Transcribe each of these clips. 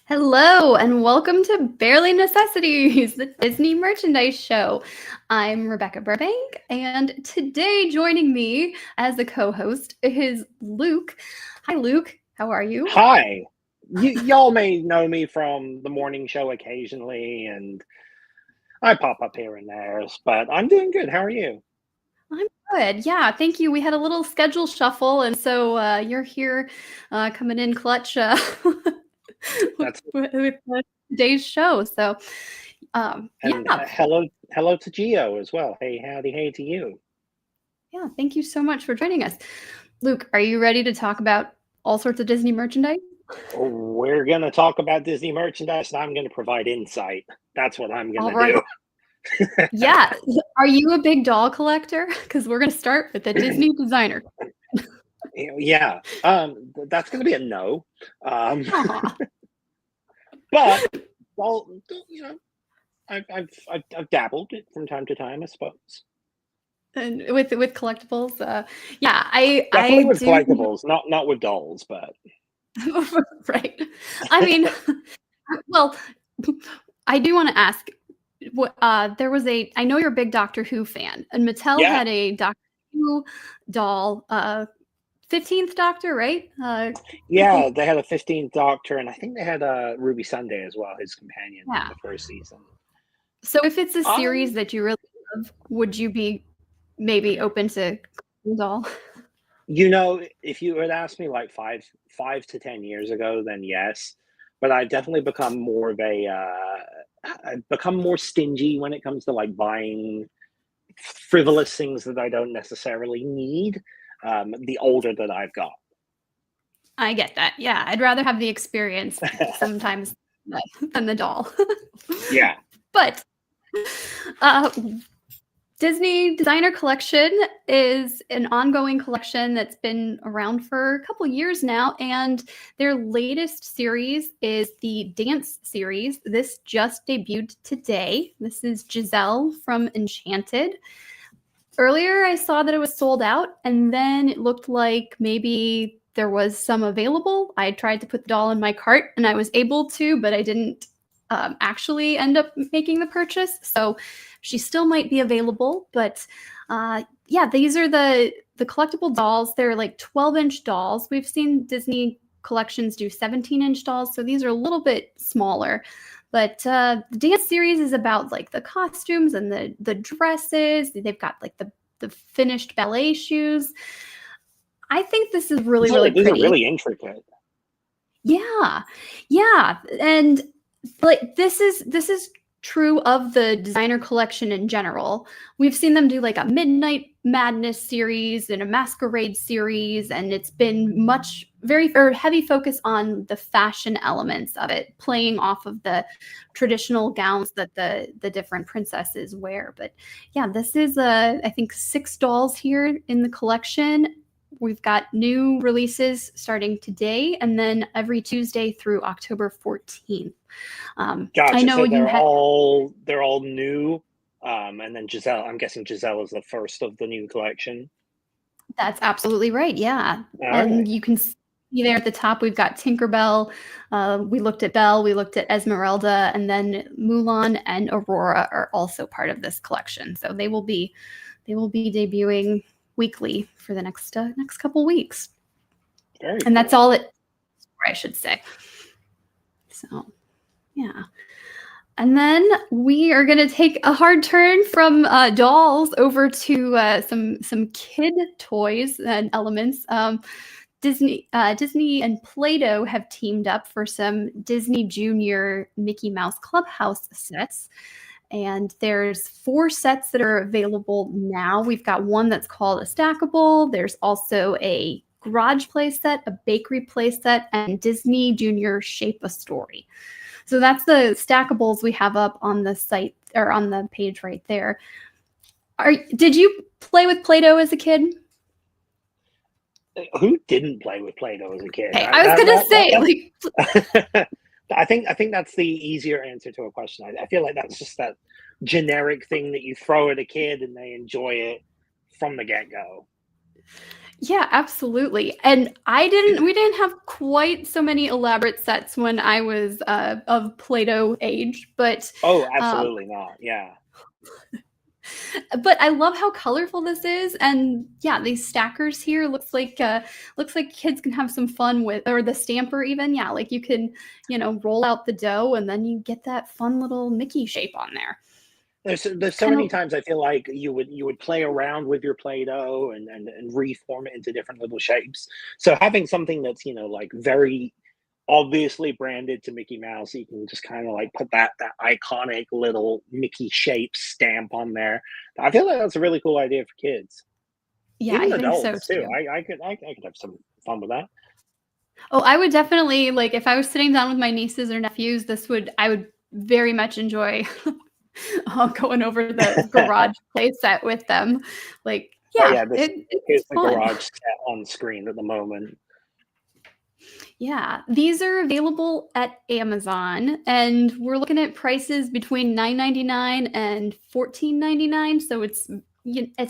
Hello, and welcome to Barely Necessities, the Disney merchandise show. I'm Rebecca Burbank, and today joining me as a co host is Luke. Hi, Luke. How are you? Hi. Y'all may know me from the morning show occasionally, and I pop up here and there, but I'm doing good. How are you? I'm good. Yeah, thank you. We had a little schedule shuffle, and so you're here coming in clutch That's with today's show. So, and yeah, hello to Geo as well. Hey, howdy, hey to you. yeah, thank you so much for joining us. Luke, are you ready to talk about all sorts of Disney merchandise? We're gonna talk about Disney merchandise, and I'm gonna provide insight. That's what I'm All gonna right. do. Yeah. Are you a big doll collector? Because we're going to start with the Disney designer. Yeah. That's gonna be a no. Um, Aw. but well, I've dabbled it from time to time, I suppose. And with collectibles, yeah, I Definitely I with do. collectibles, not with dolls, but Right. I mean, well, I do want to ask. What there was a. I know you're a big Doctor Who fan, and Mattel yeah. had a Doctor Who doll. 15th Doctor, right? I Yeah, think. they had a 15th Doctor, and I think they had Ruby Sunday as well, his companion from Yeah. the first season. So if it's a series Um, that you really love, would you be maybe open to doll? if you had asked me like five to 10 years ago, then yes. But I've definitely become more of I've become more stingy when it comes to like buying frivolous things that I don't necessarily need. The older that I've got. I get that. Yeah, I'd rather have the experience sometimes than the doll. Yeah. But uh, Disney Designer Collection is an ongoing collection that's been around for a couple years now, and their latest series is the Dance series. This just debuted today. This is Giselle from Enchanted. Earlier, I saw that it was sold out, and then it looked like maybe there was some available. I tried to put the doll in my cart, and I was able to, but I didn't actually end up making the purchase. So she still might be available. But yeah, these are the collectible dolls. They're like 12-inch dolls. We've seen Disney collections do 17-inch dolls, so these are a little bit smaller. But the dance series is about like the costumes and the dresses. They've got like the finished ballet shoes. I think this is really really These are pretty. really intricate. Yeah, yeah, and like this is true of the designer collection in general. We've seen them do like a Midnight Madness series and a Masquerade series, and it's been much very or heavy focus on the fashion elements of it, playing off of the traditional gowns that the different princesses wear. But yeah, this is I think 6 dolls here in the collection. We've got new releases starting today and then every Tuesday through October 14th. I Gotcha. know So you had. they're all new. And then Giselle, I'm guessing Giselle is the first of the new collection. That's absolutely right. Yeah. All And right. you can see there at the top, we've got Tinkerbell. We looked at Belle, we looked at Esmeralda, and then Mulan and Aurora are also part of this collection. So they will be debuting weekly for the next couple weeks. Very And that's cool. all it, I should say. So, yeah. And then we are going to take a hard turn from dolls over to some kid toys and elements. Disney and Play-Doh have teamed up for some Disney Junior Mickey Mouse Clubhouse sets. And there's 4 sets that are available now. We've got one that's called a stackable. There's also a garage play set, a bakery play set, and Disney Junior Shape a Story. So that's the stackables we have up on the site or on the page right there. Did you play with Play-Doh as a kid? Who didn't play with Play-Doh as a kid? Okay, I was gonna say That's I think that's the easier answer to a question. I feel like that's just that generic thing that you throw at a kid and they enjoy it from the get-go. Yeah, absolutely. And we didn't have quite so many elaborate sets when I was of Play-Doh age, Oh, um, absolutely not. Yeah. but I love how colorful this is. And yeah, these stackers here looks like kids can have some fun with, or the stamper even. Yeah, like you can, roll out the dough and then you get that fun little Mickey shape on there. There's so Kind many of, times I feel like you would play around with your Play-Doh and reform it into different little shapes. So having something that's, like, very obviously branded to Mickey Mouse, you can just kind of like put that iconic little Mickey shape stamp on there. I feel like that's a really cool idea for kids, yeah, even I think so adults too. too. I could have some fun with that. Oh, I would definitely like if I was sitting down with my nieces or nephews, I would very much enjoy going over the garage play set with them. Like, Oh yeah, yeah, this it's here's the fun. garage set on screen at the moment. Yeah, these are available at Amazon, and we're looking at prices between 9.99 and 14.99. So it's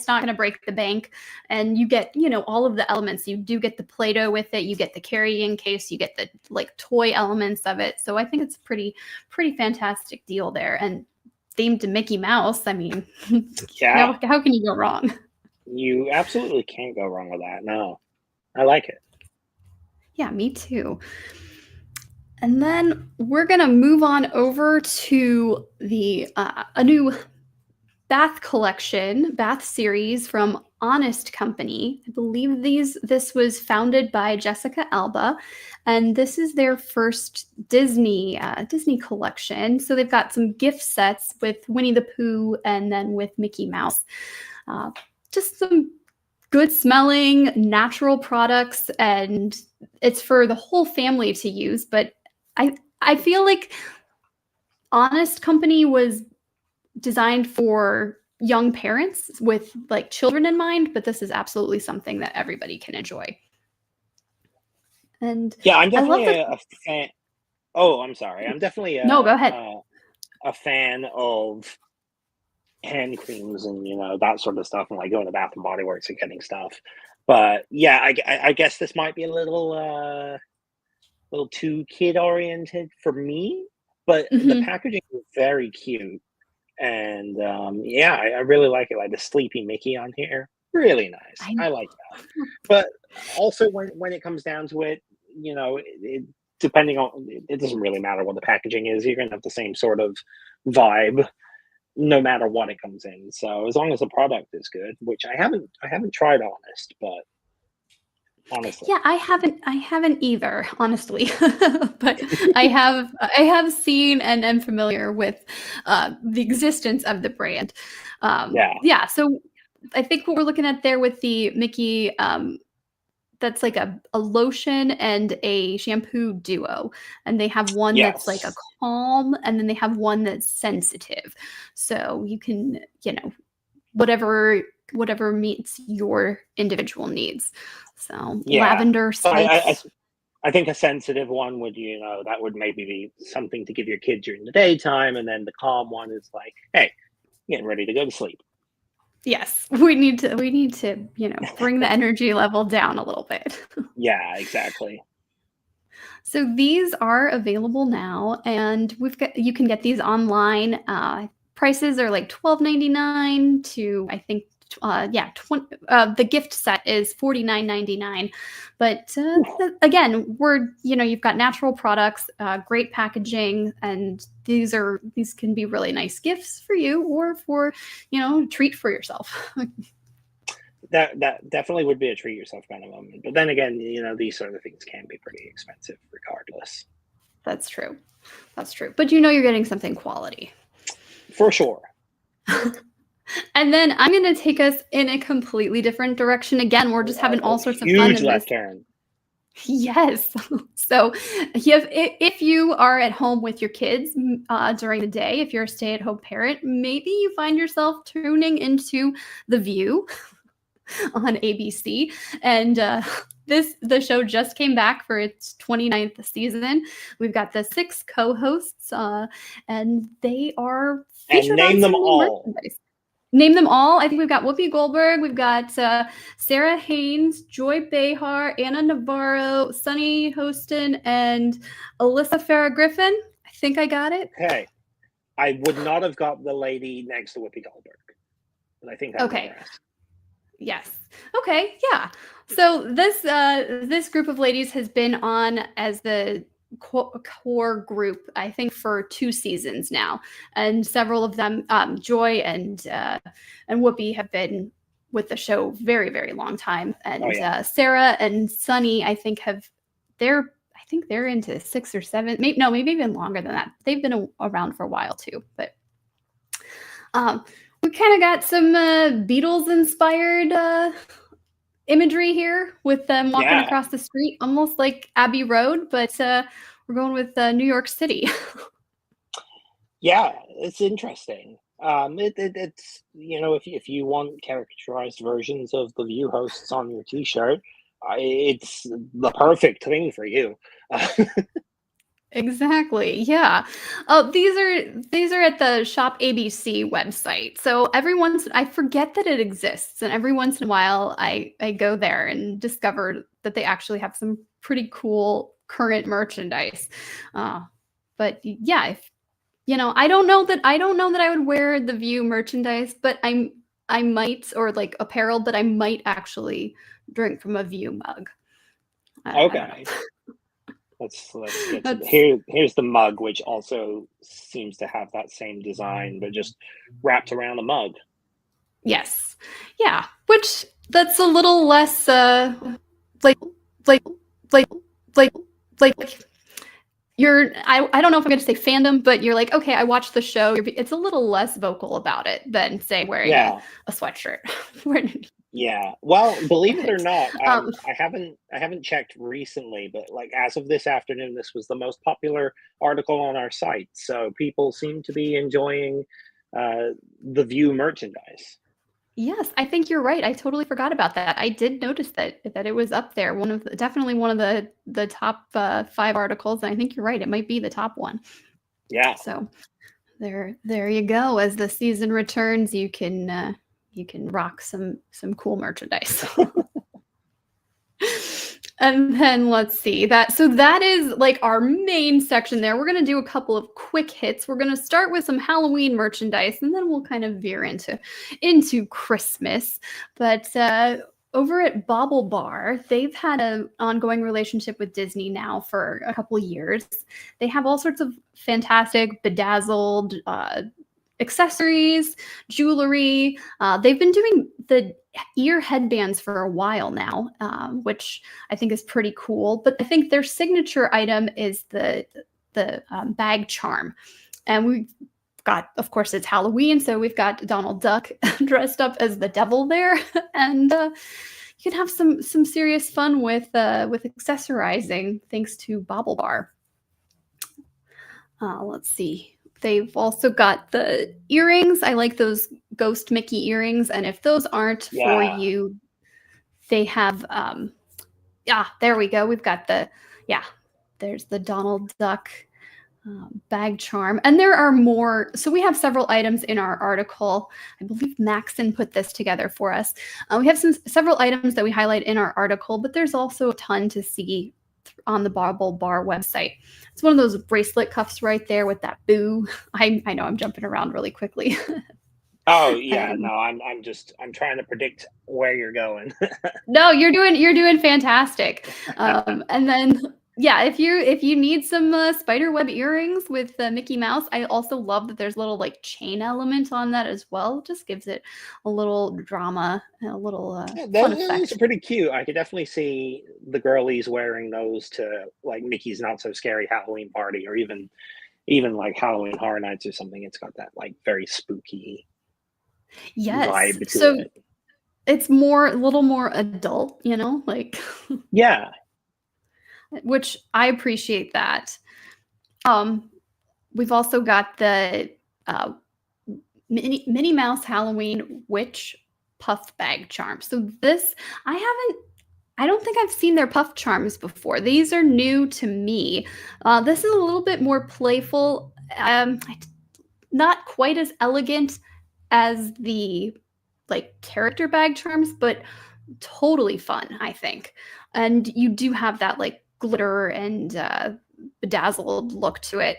not going to break the bank, and you get all of the elements. You do get the Play-Doh with it. You get the carrying case. You get the like toy elements of it. So I think it's pretty fantastic deal there, and themed to Mickey Mouse. I mean, Yeah, how can you go wrong? you absolutely can't go wrong with that. No, I like it. Yeah, me too. And then we're gonna move on over to the a new bath series from Honest Company. I believe this was founded by Jessica Alba, and this is their first Disney collection. So they've got some gift sets with Winnie the Pooh and then with Mickey Mouse. Uh, just some good smelling natural products, and it's for the whole family to use. But I feel like Honest Company was designed for young parents with like children in mind, but this is absolutely something that everybody can enjoy. And Yeah, I'm I love definitely the a fan. Oh, I'm sorry. I'm definitely no, go ahead. a fan of hand creams and that sort of stuff, and like going to Bath and Body Works and getting stuff. But yeah, I guess this might be a little too kid oriented for me. But the Hmm. packaging is very cute, and yeah, I really like it. Like the Sleepy Mickey on here, really nice. I I like that. But also, when it comes down to it, depending on it doesn't really matter what the packaging is. You're gonna have the same sort of vibe no matter what it comes in. So as long as the product is good, which I haven't tried Honest, but honestly, Yeah, I haven't either, honestly. But I have seen and am familiar with the existence of the brand. yeah, Yeah, so I think what we're looking at there with the Mickey, that's like a lotion and a shampoo duo, and they have one that's like a yes, calm, and then they have one that's sensitive. So you can, whatever whatever meets your individual needs. So yeah. lavender So spice. I think a sensitive one would that would maybe be something to give your kid during the daytime, and then the calm one is like, hey, getting ready to go to sleep. Yes, we need to bring the energy level down a little bit. Yeah, exactly. So these are available now, and you can get these online. Prices are like 12.99 to I think yeah 20, the gift set is 49.99. But again, you've got natural products, great packaging, and these can be really nice gifts for you or for treat for yourself. That definitely would be a treat yourself kind of moment. But then again, these sort of things can be pretty expensive regardless. That's true. That's true. But you're getting something quality. For sure. And then I'm going to take us in a completely different direction. Again, we're just having A all sorts of fun huge in this. left turn. Yes. So if you are at home with your kids during the day, if you're a stay-at-home parent, maybe you find yourself tuning into The View on ABC. And the show just came back for its 29th season. We've got the 6 co-hosts, and they are And featured on name them some new all. merchandise. name them all. I think we've got Whoopi Goldberg, we've got Sarah Haynes, Joy Behar, Anna Navarro, Sunny Hostin, and Alyssa Farah Griffin. I think I got it. Okay. I would not have got the lady next to Whoopi Goldberg, but I think I got the Okay. rest. Yes. Okay. Yeah. So this group of ladies has been on as the core group, I think, for 2 seasons now, and several of them, Joy and Whoopi, have been with the show very, very long time. And Oh, yeah. Sarah and Sunny, I think, they're into 6 or 7, maybe even longer than that. They've been around for a while too, but. We kind of got some Beatles-inspired imagery here with them walking across the street, almost like Abbey Road, but we're going with New York City. Yeah, it's interesting. It's, if you want caricaturized versions of the View hosts on your T-shirt, it's the perfect thing for you. Exactly. Yeah. These are at the Shop ABC website. So I forget that it exists, and every once in a while I go there and discover that they actually have some pretty cool current merchandise. But yeah, if I don't know that I would wear the View merchandise, but I might, or like apparel, but I might actually drink from a View mug. Okay. Let's get to here's the mug, which also seems to have that same design, but just wrapped around a mug. Yes. Yeah. Which that's a little less like you're I don't know if I'm going to say fandom, but you're like, okay, I watched the show. It's a little less vocal about it than, say, wearing a sweatshirt. Yeah. Well, believe it or not, I haven't checked recently, but like as of this afternoon, this was the most popular article on our site. So people seem to be enjoying the View merchandise. Yes, I think you're right. I totally forgot about that. I did notice that it was up there. Definitely one of the top 5 articles. And I think you're right. It might be the top one. Yeah. So there you go. As the season returns, you can rock some cool merchandise. And then let's see that is like our main section there. We're going to do a couple of quick hits. We're going to start with some Halloween merchandise, and then we'll kind of veer into Christmas. But over at Bobble Bar, they've had an ongoing relationship with Disney now for a couple of years. They have all sorts of fantastic bedazzled accessories, jewelry. They've been doing the ear headbands for a while now, which I think is pretty cool. But I think their signature item is the bag charm. And we've got, of course, it's Halloween, so we've got Donald Duck dressed up as the devil there. And you can have some serious fun with accessorizing thanks to Bobble Bar. Let's see. They've also got the earrings. I like those Ghost Mickey earrings. And if those aren't for you, they have, there we go. We've got there's the Donald Duck bag charm. And there are more. So we have several items in our article. I believe Maxon put this together for us. We have several items that we highlight in our article, but there's also a ton to see on the Bobble Bar website. It's one of those bracelet cuffs right there with that boo. I know I'm jumping around really quickly. Oh yeah, no, I'm trying to predict where you're going. No, you're doing fantastic. And then if you need some spider web earrings with Mickey Mouse, I also love that there's a little like chain element on that as well. It just gives it a little drama and a little fun effect. Those are pretty cute. I could definitely see the girlies wearing those to like Mickey's Not So Scary Halloween Party, or even like Halloween Horror Nights or something. It's got that like very spooky vibe to it. It's a little more adult, like yeah. Which I appreciate that. We've also got the Minnie Mouse Halloween Witch Puff Bag Charm. So this, I don't think I've seen their puff charms before. These are new to me. This is a little bit more playful, not quite as elegant as the like character bag charms, but totally fun, I think. And you do have that like glitter and bedazzled look to it.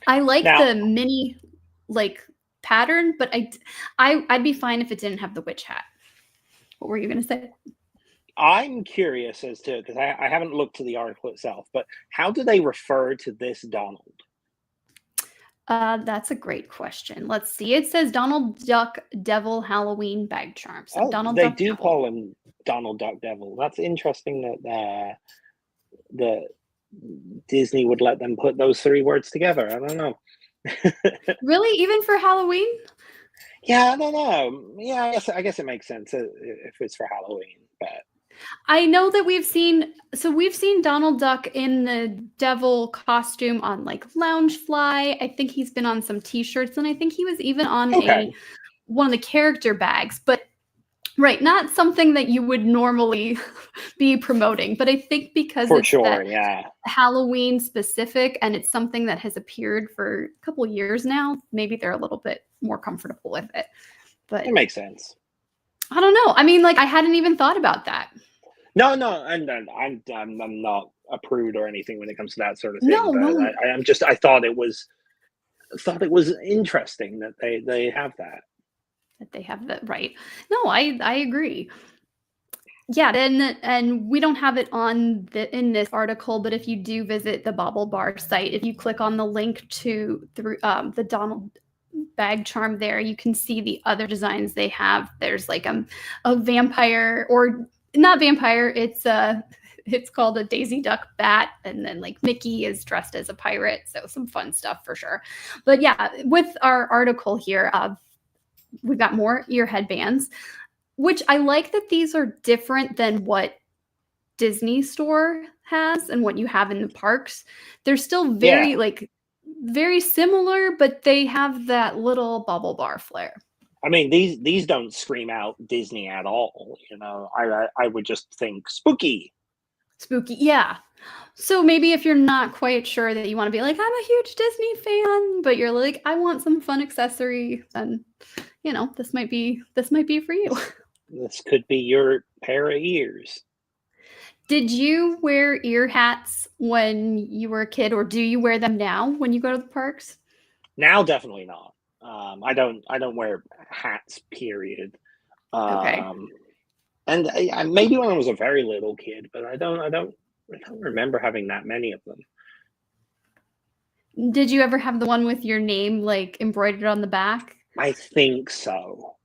I like Now, the mini like pattern, but I'd be fine if it didn't have the witch hat. What were you gonna say? I'm curious as to, because I haven't looked to the article itself, but how do they refer to this Donald? That's a great question. Let's see. It says Donald Duck Devil Halloween bag charm. So Oh, Donald they Duck do Devil. call him Donald Duck Devil. That's interesting that the Disney would let them put those three words together. I don't know. Really? Even for Halloween? Yeah, I don't know. Yeah, I guess it makes sense if it's for Halloween, but I know that we've seen Donald Duck in the devil costume on like Loungefly. I think he's been on some t-shirts and I think he was even on a okay, one of the character bags, but right, not something that you would normally be promoting, but I think because for it's sure. that Yeah, Halloween specific and it's something that has appeared for a couple years now, maybe they're a little bit more comfortable with it. it But makes sense. I don't know. I mean, like I hadn't even thought about that. No, no, and I'm not a prude or anything when it comes to that sort of thing, No, but no, I'm just I thought it was interesting that they have that. that they have that right. No, I agree. Yeah, and we don't have it on the in this article, but if you do visit the Bobble Bar site, if you click on the link to through the Donald bag charm there, you can see the other designs they have. There's like a vampire or not vampire, it's called a Daisy Duck bat, and then like Mickey is dressed as a pirate, so some fun stuff for sure. But yeah, with our article here, we've got more ear headbands, which I like that these are different than what Disney Store has and what you have in the parks. They're still Yeah, very similar, but they have that little bubble bar flair. I mean these don't scream out Disney at all. I would just think spooky. Spooky, yeah. So maybe if you're not quite sure that you want to be like, I'm a huge Disney fan, but you're like, I want some fun accessory, then this might be for you. This could be your pair of ears. Did you wear ear hats when you were a kid, or do you wear them now when you go to the parks? Now, definitely not. I don't wear hats. Period. Okay. Um, and maybe when I was a very little kid, but I don't remember having that many of them. Did you ever have the one with your name like embroidered on the back? I think so,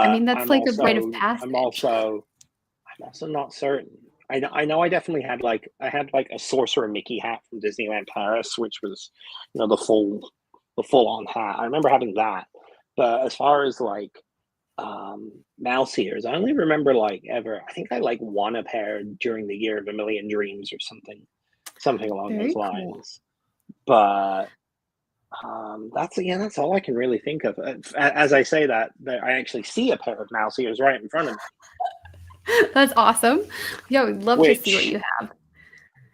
I but mean, that's I'm like a rite of also I'm passage. also I'm also not certain. I know I definitely had like a Sorcerer Mickey hat from Disneyland Paris, which was, the full on hat. I remember having that. But as far as like mouse ears, I only remember like ever I think I like won a pair during the year of a million dreams or something along those Very cool. lines. But that's all I can really think of. As I say that I actually see a pair of mouse ears right in front of me, That's awesome. Yeah, we'd love to see what which you have.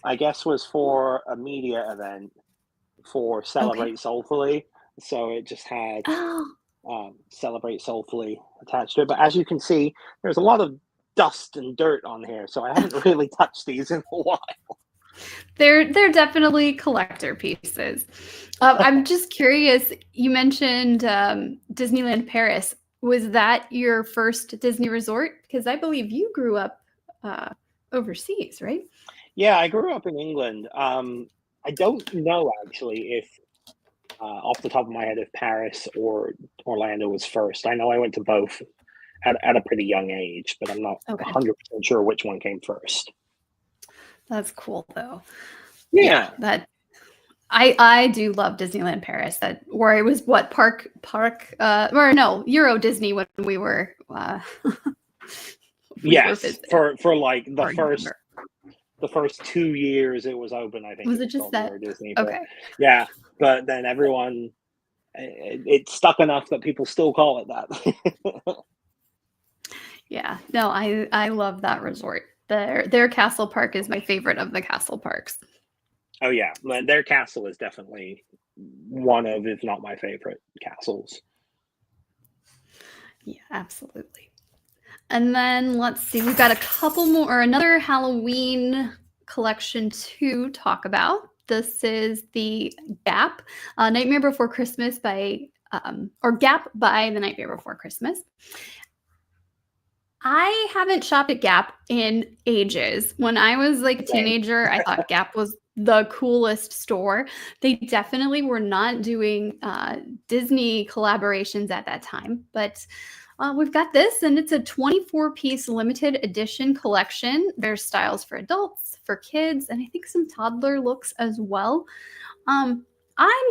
I guess was for a media event for Okay. Celebrate Soulfully. So it just had Oh, Celebrate Soulfully attached to it. But as you can see, there's a lot of dust and dirt on here, so I haven't really touched these in a while. they're definitely collector pieces. I'm just curious. You mentioned Disneyland Paris. Was that your first Disney resort? Because I believe you grew up uh, overseas, right? Yeah, I grew up in England. I don't know actually if off the top of my head if Paris or Orlando was first. I know I went to both at a pretty young age, but I'm not Okay, 100% sure which one came first. that's cool though. Yeah, Yeah. that I do love Disneyland Paris. That where it was what or no Euro Disney when we were Yes, visiting. for like the Hard to first remember. the first 2 years it was open, I think Was it it was just called that? Euro Disney, but Okay. yeah, but then everyone it stuck enough that people still call it that. Yeah. No, I love that resort. Their castle park is my favorite of the castle parks. Oh yeah, their castle is definitely one of, if not my favorite castles. Yeah, absolutely. And then let's see, we've got a couple more, or another Halloween collection to talk about. This is the Gap Nightmare Before Christmas by, or Gap by The Nightmare Before Christmas. I haven't shopped at Gap in ages. When I was like a Same. teenager, I thought Gap was the coolest store. They definitely were not doing Disney collaborations at that time, but we've got this, and it's a 24-piece limited edition collection. There's styles for adults, for kids, and I think some toddler looks as well. I'm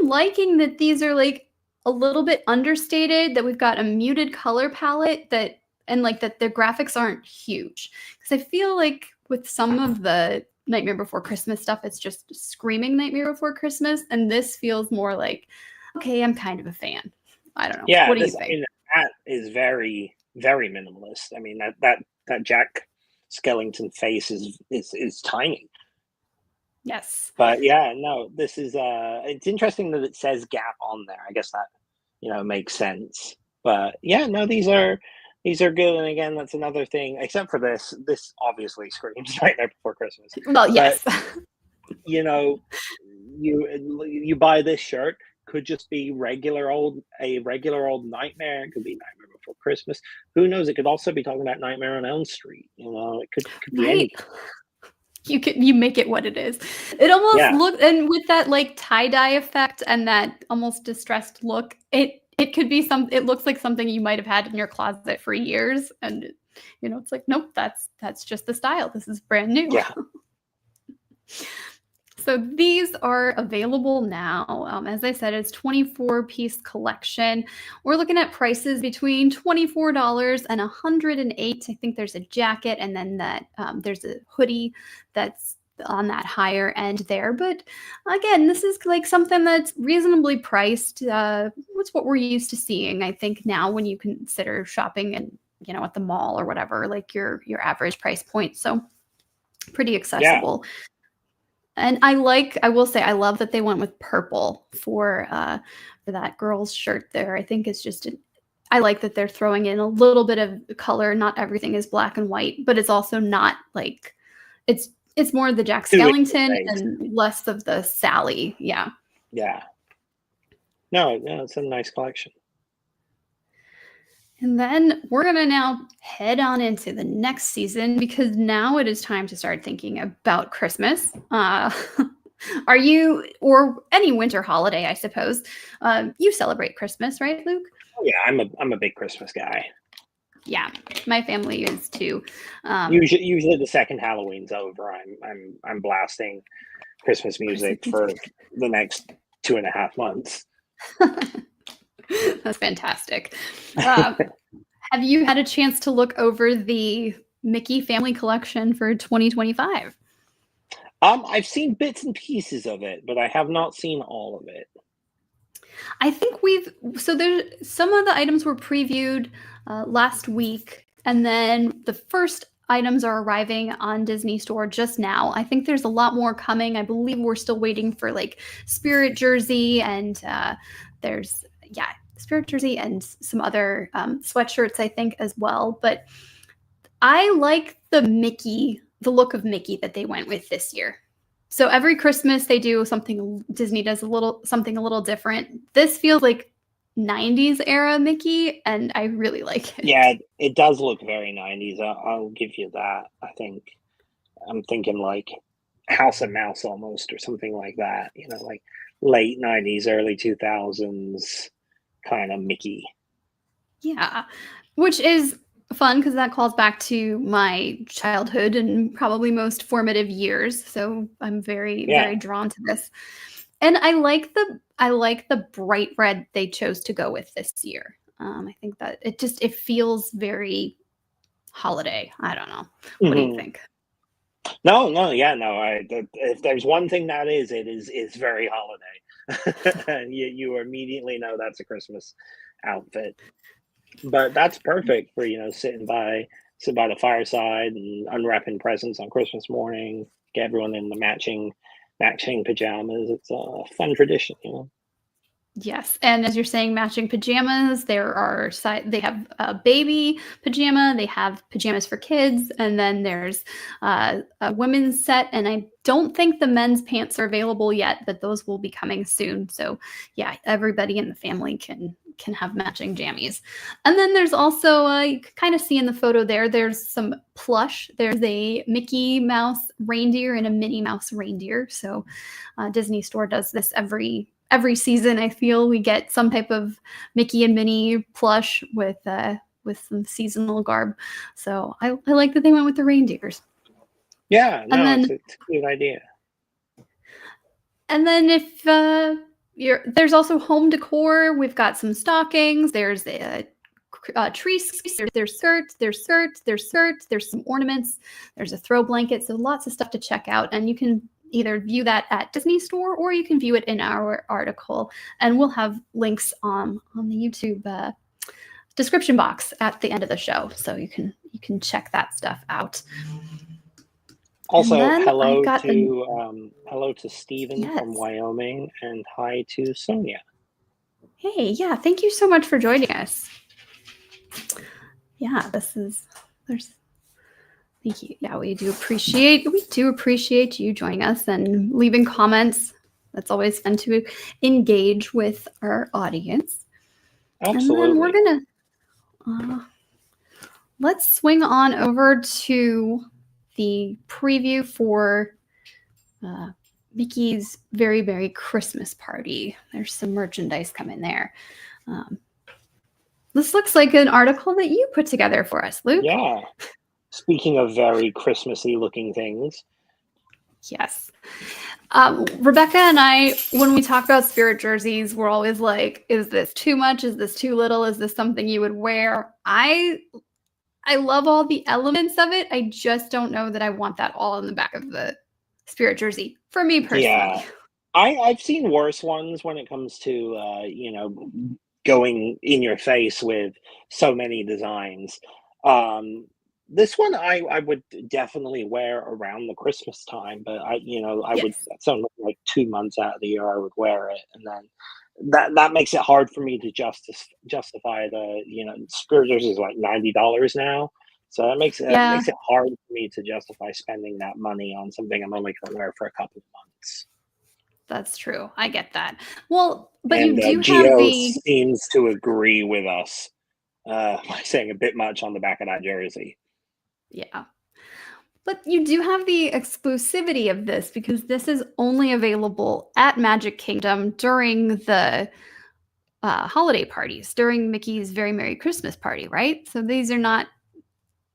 liking that these are like a little bit understated, that we've got a muted color palette that, and like that their graphics aren't huge. Because I feel like with some of the Nightmare Before Christmas stuff, it's just screaming Nightmare Before Christmas. And this feels more like, okay, I'm kind of a fan. I don't know. Yeah, What do you this I think? mean, that is very, very minimalist. I mean, that Jack Skellington face is tiny. Yes. But yeah, no, this is it's interesting that it says Gap on there. I guess that, makes sense. But yeah, no, these are good. And again, that's another thing. Except for this obviously screams Nightmare Before Christmas. Well, But yes. you know, you buy this shirt, could just be a regular old Nightmare. It could be Nightmare Before Christmas. Who knows? It could also be talking about Nightmare on Elm Street. It could be Right. anything. You make it what it is. It almost Yeah, look, and with that like tie-dye effect and that almost distressed look, it could be some, it looks like something you might have had in your closet for years, and it's like, nope, that's just the style. This is brand new. yeah, So these are available now. As I said, it's 24-piece collection. We're looking at prices between $24 and $108. I think there's a jacket, and then that there's a hoodie that's on that higher end there. But again, this is like something that's reasonably priced. What's what we're used to seeing, I think, now when you consider shopping and at the mall or whatever, like your average price point. So pretty yeah. accessible. And I will say, I love that they went with purple for that girl's shirt there. I think it's just I like that they're throwing in a little bit of color. Not everything is black and white, but it's also not like it's more the Jack Too in your Skellington face. and less of the Sally. Yeah. Yeah. No, no, it's a nice collection. And then we're going to now head on into the next season, because now it is time to start thinking about Christmas. Are you, or any winter holiday, I suppose? You celebrate Christmas, right, Luke? Oh, yeah, I'm a big Christmas guy. Yeah, my family is too. Usually the second Halloween's over, I'm blasting Christmas music for the next 2.5 months. That's fantastic. Have you had a chance to look over the Mickey family collection for 2025? I've seen bits and pieces of it, but I have not seen all of it. I think so there's some of the items were previewed last week, and then the first items are arriving on Disney Store just now. I think there's a lot more coming. I believe we're still waiting for like Spirit Jersey, and there's Spirit Jersey and some other sweatshirts, I think, as well. But I like the look of Mickey that they went with this year. So every Christmas they do something, Disney does something a little different. This feels like 90s era Mickey, and I really like it. Yeah, it does look very 90s. I'll give you that. I'm thinking like House of Mouse almost, or something like that. Like late 90s, early 2000s kind of Mickey. Yeah, which is fun because that calls back to my childhood and probably most formative years. So I'm very, Yeah, very drawn to this. And I like the bright red they chose to go with this year. I think that it feels very holiday. I don't know. What do you hmm think? no, no, yeah, no. If there's one thing that it's very holiday, and you immediately know that's a Christmas outfit. But that's perfect for sit by the fireside and unwrapping presents on Christmas morning. Get everyone in the matching pajamas. It's a fun tradition. Yes, and as you're saying, matching pajamas. They have a baby pajama, they have pajamas for kids, and then there's a women's set. And I don't think the men's pants are available yet, but those will be coming soon. So yeah, everybody in the family can have matching jammies. And then there's also you can kind of see in the photo there. There's some plush. There's a Mickey Mouse reindeer and a Minnie Mouse reindeer. So Disney Store does this every season. I feel we get some type of Mickey and Minnie plush with some seasonal garb. So I like that they went with the reindeers. Yeah, And no, then it's a good idea. if there's also home decor. We've got some stockings. There's a trees. There's skirts. There's some ornaments. There's a throw blanket. So lots of stuff to check out. And you can either view that at Disney Store or you can view it in our article. And we'll have links on the YouTube description box at the end of the show, so you can check that stuff out. Also, hello to Stephen from Yes. Wyoming, and hi to Sonia. Hey, yeah, thank you so much for joining us. Yeah, thank you. Yeah, we do appreciate you joining us and leaving comments. That's always fun to engage with our audience. Absolutely. And then we're gonna let's swing on over to the preview for Mickey's Very Merry Christmas Party. There's some merchandise coming there. This looks like an article that you put together for us, Luke. Yeah. Speaking of very Christmassy looking things. Yes. Rebecca and I, when we talk about spirit jerseys, we're always like, is this too much? Is this too little? Is this something you would wear? I love all the elements of it. I just don't know that I want that all in the back of the spirit jersey, for me personally. Yeah. I've seen worse ones when it comes to, going in your face with so many designs. This one I would definitely wear around the Christmas time, but I would, something like 2 months out of the year I would wear it, and then that makes it hard for me to justify spirit jersey is like $90 now, so that makes it hard for me to justify spending that money on something I'm only going to wear for a couple of months. That's true. I get that. Well, but and you do Gio have the seems to agree with us by saying a bit much on the back of that jersey. Yeah. But you do have the exclusivity of this because this is only available at Magic Kingdom during the holiday parties, during Mickey's Very Merry Christmas Party, right? So these aren't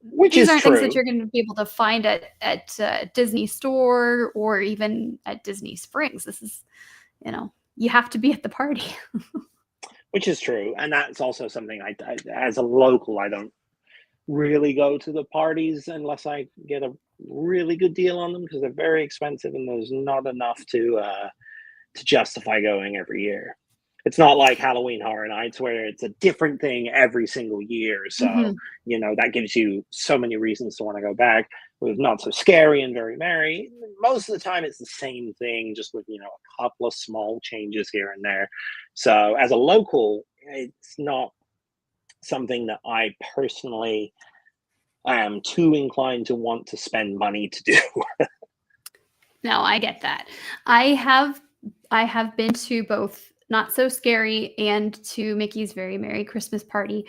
things that you're going to be able to find at Disney Store or even at Disney Springs. This is, you have to be at the party. Which is true. And that's also something I as a local, I don't really go to the parties unless I get a really good deal on them because they're very expensive and there's not enough to justify going every year. It's not like Halloween Horror Nights where it's a different thing every single year. So, that gives you so many reasons to want to go back. With Not So Scary and Very Merry, most of the time it's the same thing, just with, a couple of small changes here and there. So as a local, it's not something that I personally am too inclined to want to spend money to do. No, I get that. I have been to both Not So Scary and to Mickey's Very Merry Christmas Party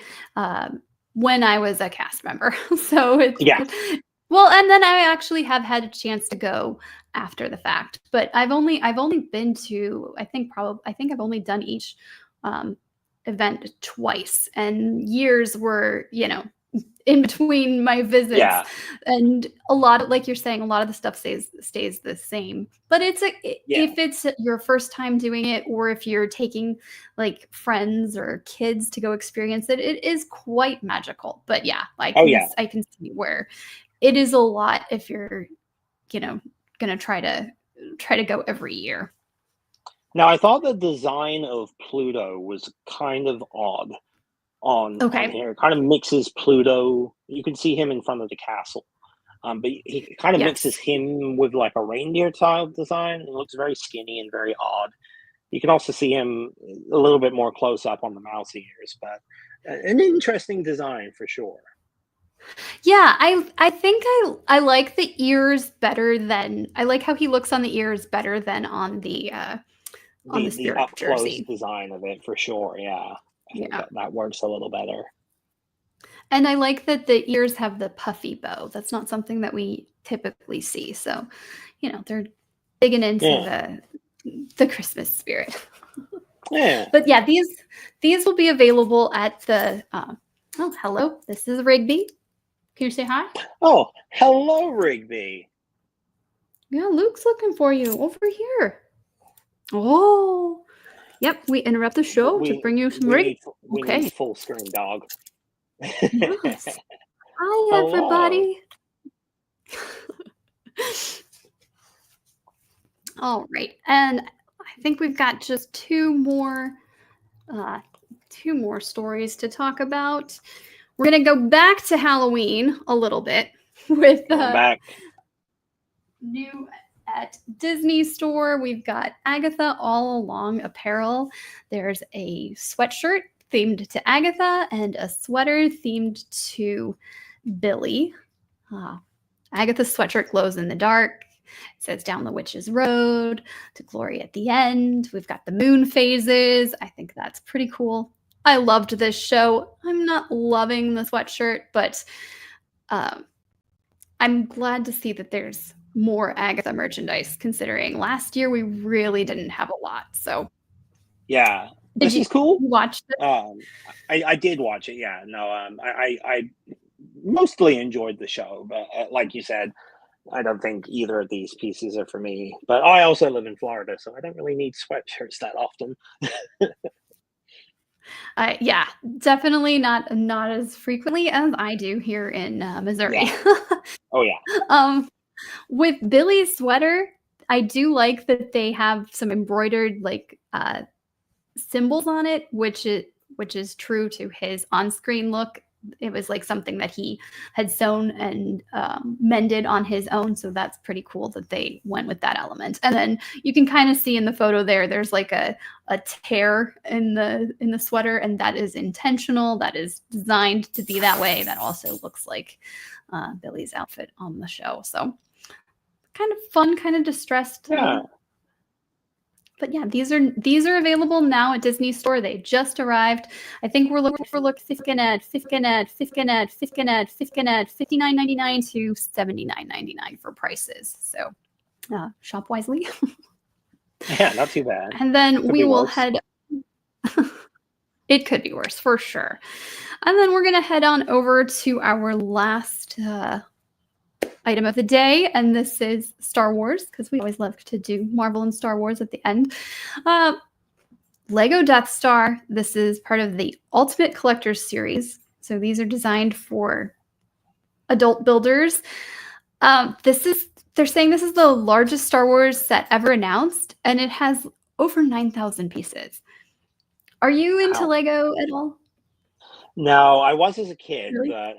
when I was a cast member. So well, and then I actually have had a chance to go after the fact, but I've only been to I think I've only done each event twice, and years were in between my visits. Yeah. And a lot of, like you're saying, a lot of the stuff stays the same, but if it's your first time doing it, or if you're taking like friends or kids to go experience it, it is quite magical. But I can see where it is a lot if you're gonna try to go every year. Now, I thought the design of Pluto was kind of odd on here. It kind of mixes Pluto. You can see him in front of the castle. But he kind of mixes him with like a reindeer style design. It looks very skinny and very odd. You can also see him a little bit more close up on the mouse ears, but an interesting design for sure. Yeah, I think I like the ears better than I like how he looks on the ears better than on the The spirit up close jersey. design of it for sure. Yeah, I think Yeah. that works a little better. And I like that the ears have the puffy bow. That's not something that we typically see. So, they're digging into Yeah, the Christmas spirit. yeah. But yeah, these will be available at the oh, hello. This is Rigby. Can you say hi? Oh, hello, Rigby. Yeah, Luke's looking for you over here. Oh, yep. We interrupt the show to bring you some Rigby. We need Okay. full screen dog. Yes. Hi, Hello. everybody. All right, and I think we've got just uh, two more stories to talk about. We're gonna go back to Halloween a little bit with Going back. new at Disney store. We've got Agatha All Along apparel. There's a sweatshirt themed to Agatha and a sweater themed to Billy. Uh, Agatha's sweatshirt glows in the dark. It says down the witch's road to glory at the end. We've got the moon phases. I think that's pretty cool. I loved this show. I'm not loving the sweatshirt, but um, I'm glad to see that there's more Agatha merchandise, considering last year we really didn't have a lot. So, Yeah, did this you is cool. watch this? I did watch it. Yeah, no, I mostly enjoyed the show, but like you said, I don't think either of these pieces are for me. But I also live in Florida, so I don't really need sweatshirts that often. Yeah, definitely not as frequently as I do here in Missouri. Yeah. Oh yeah. um, with Billy's sweater, I do like that they have some embroidered symbols on it, which is true to his on-screen look. It was like something that he had sewn and mended on his own, so that's pretty cool that they went with that element. And then you can kind of see in the photo there's like a tear in the sweater, and that is intentional. That is designed to be that way. That also looks like Billy's outfit on the show. So kind of fun, kind of distressed. Yeah. But yeah, these are available now at Disney Store. They just arrived. I think we're looking for $59.99 to $79.99 for prices. So shop wisely. Yeah, not too bad. And then Could we be will worse. head. It could be worse for sure. And then we're gonna head on over to our last item of the day, and this is Star Wars, because we always love to do Marvel and Star Wars at the end. Lego Death Star. This is part of the Ultimate Collectors series. So these are designed for adult builders. They're saying this is the largest Star Wars set ever announced, and it has over 9,000 pieces. Are you into Wow. Lego at all? No, I was as a kid, Really? but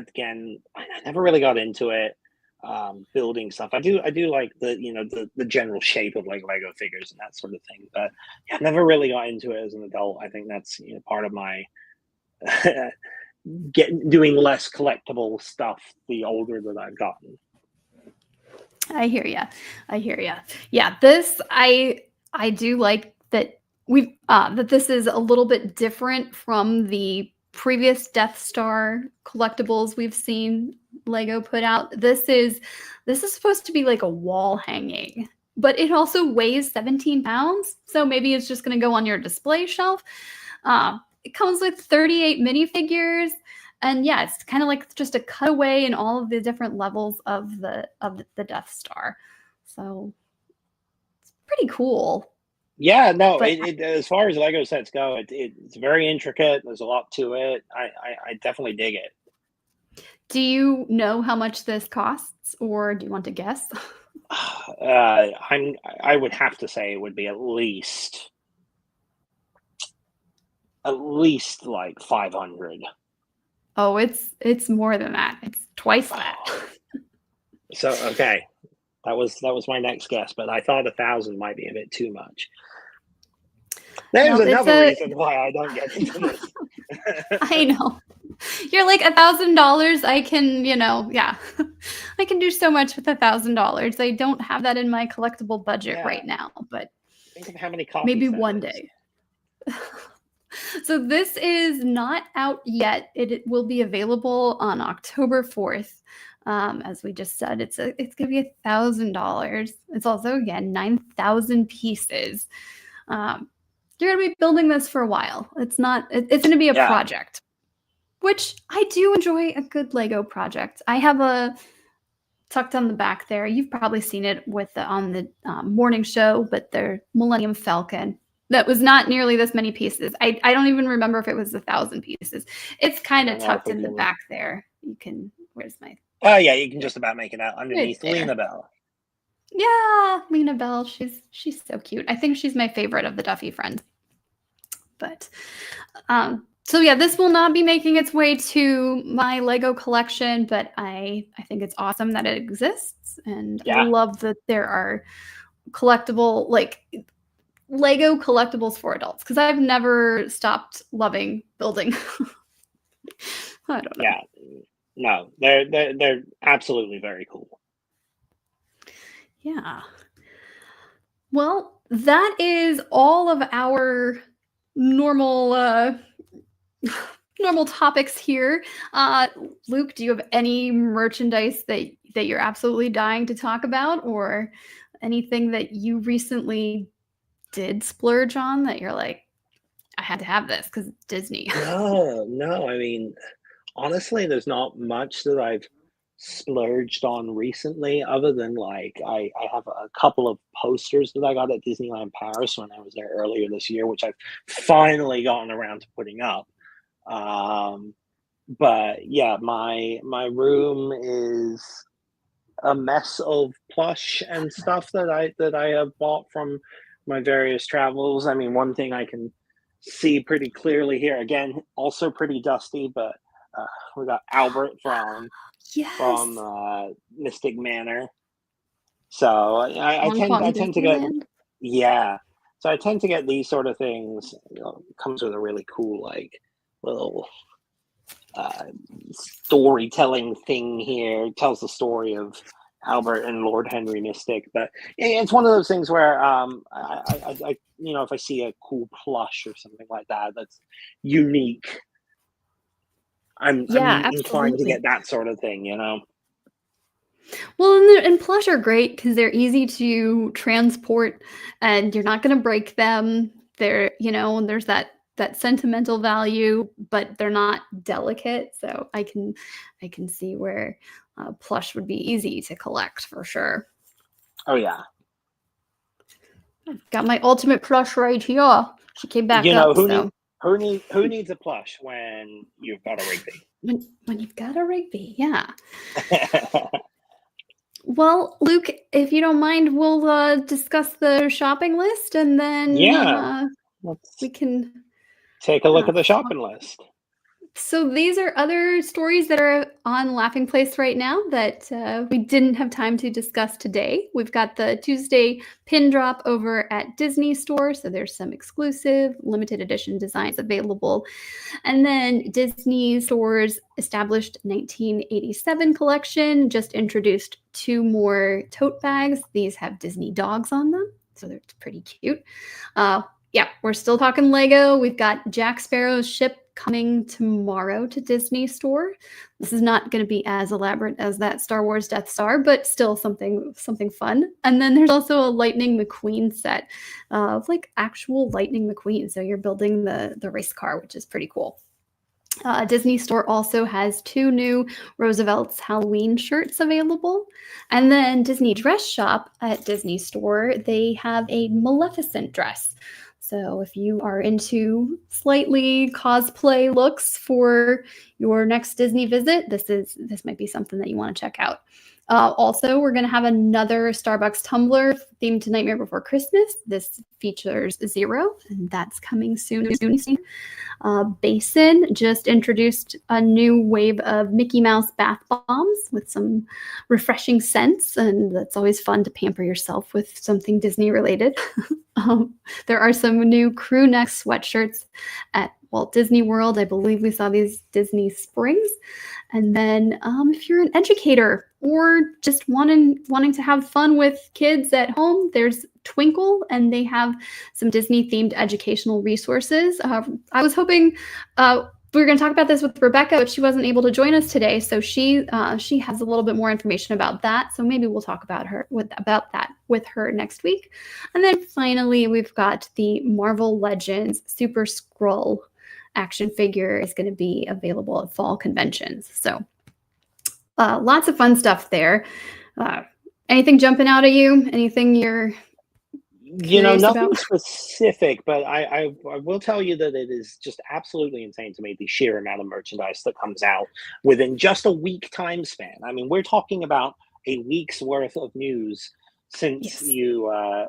again, I never really got into it. Building stuff. I do like the general shape of like Lego figures and that sort of thing. But yeah, I never really got into it as an adult. I think that's part of my doing less collectible stuff the older that I've gotten. I hear ya. I hear ya. Yeah, this I do like that that this is a little bit different from the previous Death Star collectibles we've seen Lego put out. This is supposed to be like a wall hanging, but it also weighs 17 pounds. So maybe it's just going to go on your display shelf. It comes with 38 minifigures. And yeah, it's kind of like just a cutaway in all of the different levels of the Death Star. So it's pretty cool. Yeah, no, But as far as Lego sets go, it's very intricate. There's a lot to it. I definitely dig it. do you know how much this costs, or do you want to guess? I would have to say it would be at least like 500. Oh, it's more than that. It's twice that. So okay, that was my next guess, but I thought 1,000 might be a bit too much. There's No, it's another a. reason why I don't get into this. I know. You're like $1,000. I can, yeah, I can do so much with $1,000. I don't have that in my collectible budget Yeah. right now, but Think of how many copies maybe that one is. day. So this is not out yet. It will be available on October 4th. As we just said, it's going to be $1,000. It's also, again, 9,000 pieces. You're going to be building this for a while. It's going to be a Yeah. project, which I do enjoy a good Lego project. I have a tucked on the back there. You've probably seen it on the morning show, but the Millennium Falcon. That was not nearly this many pieces. I don't even remember if it was 1,000 pieces. It's kind of tucked in the back there. Where's my... Oh, yeah, you can just about make it out underneath Right there. Lena Bell. Yeah, Lena Bell. She's so cute. I think she's my favorite of the Duffy friends. But so yeah, this will not be making its way to my Lego collection, but I think it's awesome that it exists, and I love that there are collectible, like Lego collectibles for adults, because I've never stopped loving building. I don't know. Yeah, no, they're absolutely very cool. Yeah. Well, that is all of our normal topics here. Luke, do you have any merchandise that you're absolutely dying to talk about, or anything that you recently did splurge on that you're like, I had to have this because it's Disney? No, I mean, honestly, there's not much that I've splurged on recently other than, like, I have a couple of posters that I got at Disneyland Paris when I was there earlier this year, which I've finally gotten around to putting up. But yeah, my room is a mess of plush and stuff that I have bought from my various travels. I mean, one thing I can see pretty clearly here, again, also pretty dusty, but we got Albert from Mystic Manor. So I tend to get, yeah. So I tend to get these sort of things. It comes with a really cool, like, little storytelling thing here. It tells the story of Albert and Lord Henry Mystic. But it's one of those things where I if I see a cool plush or something like that that's unique, I'm inclined to get that sort of thing, Well, and plush are great because they're easy to transport, and you're not going to break them. They're, and there's that sentimental value, but they're not delicate. So I can see where plush would be easy to collect for sure. Oh yeah. I've got my ultimate plush right here. She came back up. Who needs a plush when you've got a Rigby? When you've got a Rigby, yeah. Well, Luke, if you don't mind, we'll discuss the shopping list, and then we can take a look at the shopping list. So these are other stories that are on Laughing Place right now that we didn't have time to discuss today. We've got the Tuesday pin drop over at Disney Store, so there's some exclusive limited edition designs available. And then Disney Store's established 1987 collection just introduced 2 more tote bags. These have Disney dogs on them, so they're pretty cute. Yeah, we're still talking Lego. We've got Jack Sparrow's ship coming tomorrow to Disney Store. This is not going to be as elaborate as that Star Wars Death Star, but still something fun. And then there's also a Lightning McQueen set of like actual Lightning McQueen. So you're building the race car, which is pretty cool. Disney Store also has 2 new Roosevelt's Halloween shirts available. And then Disney Dress Shop at Disney Store, they have a Maleficent dress. So if you are into slightly cosplay looks for your next Disney visit, this might be something that you want to check out. Also, we're going to have another Starbucks tumbler themed to Nightmare Before Christmas. This features Zero, and that's coming soon. Basin just introduced a new wave of Mickey Mouse bath bombs with some refreshing scents, and that's always fun to pamper yourself with something Disney related. There are some new crew neck sweatshirts at Walt Disney World. I believe we saw these Disney Springs. And then if you're an educator or just wanting to have fun with kids at home, there's Twinkle, and they have some Disney-themed educational resources. I was hoping we were going to talk about this with Rebecca, but she wasn't able to join us today. So she has a little bit more information about that. So maybe we'll talk about that with her next week. And then finally, we've got the Marvel Legends Super Skrull action figure is going to be available at fall conventions. So lots of fun stuff there. Anything jumping out at you? Anything you're curious nothing about? specific, but I will tell you that it is just absolutely insane to me, the sheer amount of merchandise that comes out within just a week time span. I mean, we're talking about a week's worth of news since you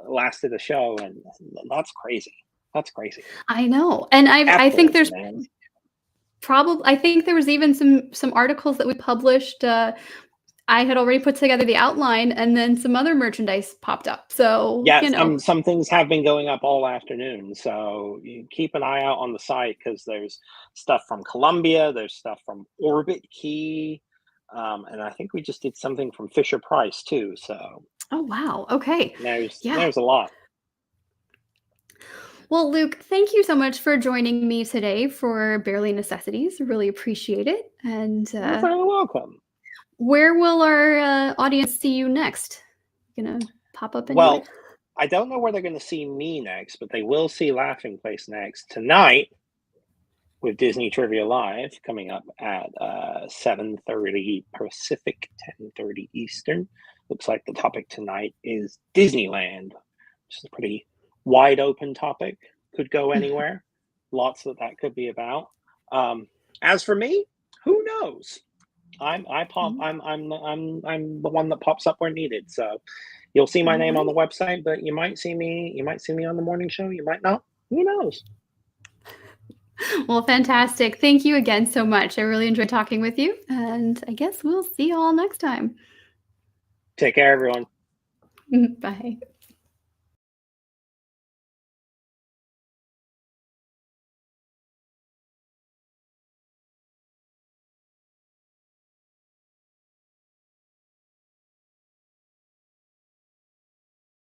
last did a show, and that's crazy. That's crazy. I know. And I think there's man. I think there was even some articles that we published. I had already put together the outline, and then some other merchandise popped up. So yes, some things have been going up all afternoon. So you keep an eye out on the site, because there's stuff from Columbia, there's stuff from Orbit Key, and I think we just did something from Fisher Price too. So oh wow, okay, there's a lot. Well, Luke, thank you so much for joining me today for Barely Necessities. Really appreciate it. And You're very welcome. Where will our audience see you next? Gonna pop up anywhere? Well, I don't know where they're going to see me next, but they will see Laughing Place next tonight with Disney Trivia Live, coming up at 7:30 Pacific, 10:30 Eastern. Looks like the topic tonight is Disneyland, which is a pretty wide open topic, could go anywhere. Lots that could be about. As for me, who knows? I'm the one that pops up where needed. So you'll see my name on the website, but you might see me on the morning show. You might not. Who knows? Well, fantastic. Thank you again so much. I really enjoyed talking with you, and I guess we'll see you all next time. Take care, everyone. Bye.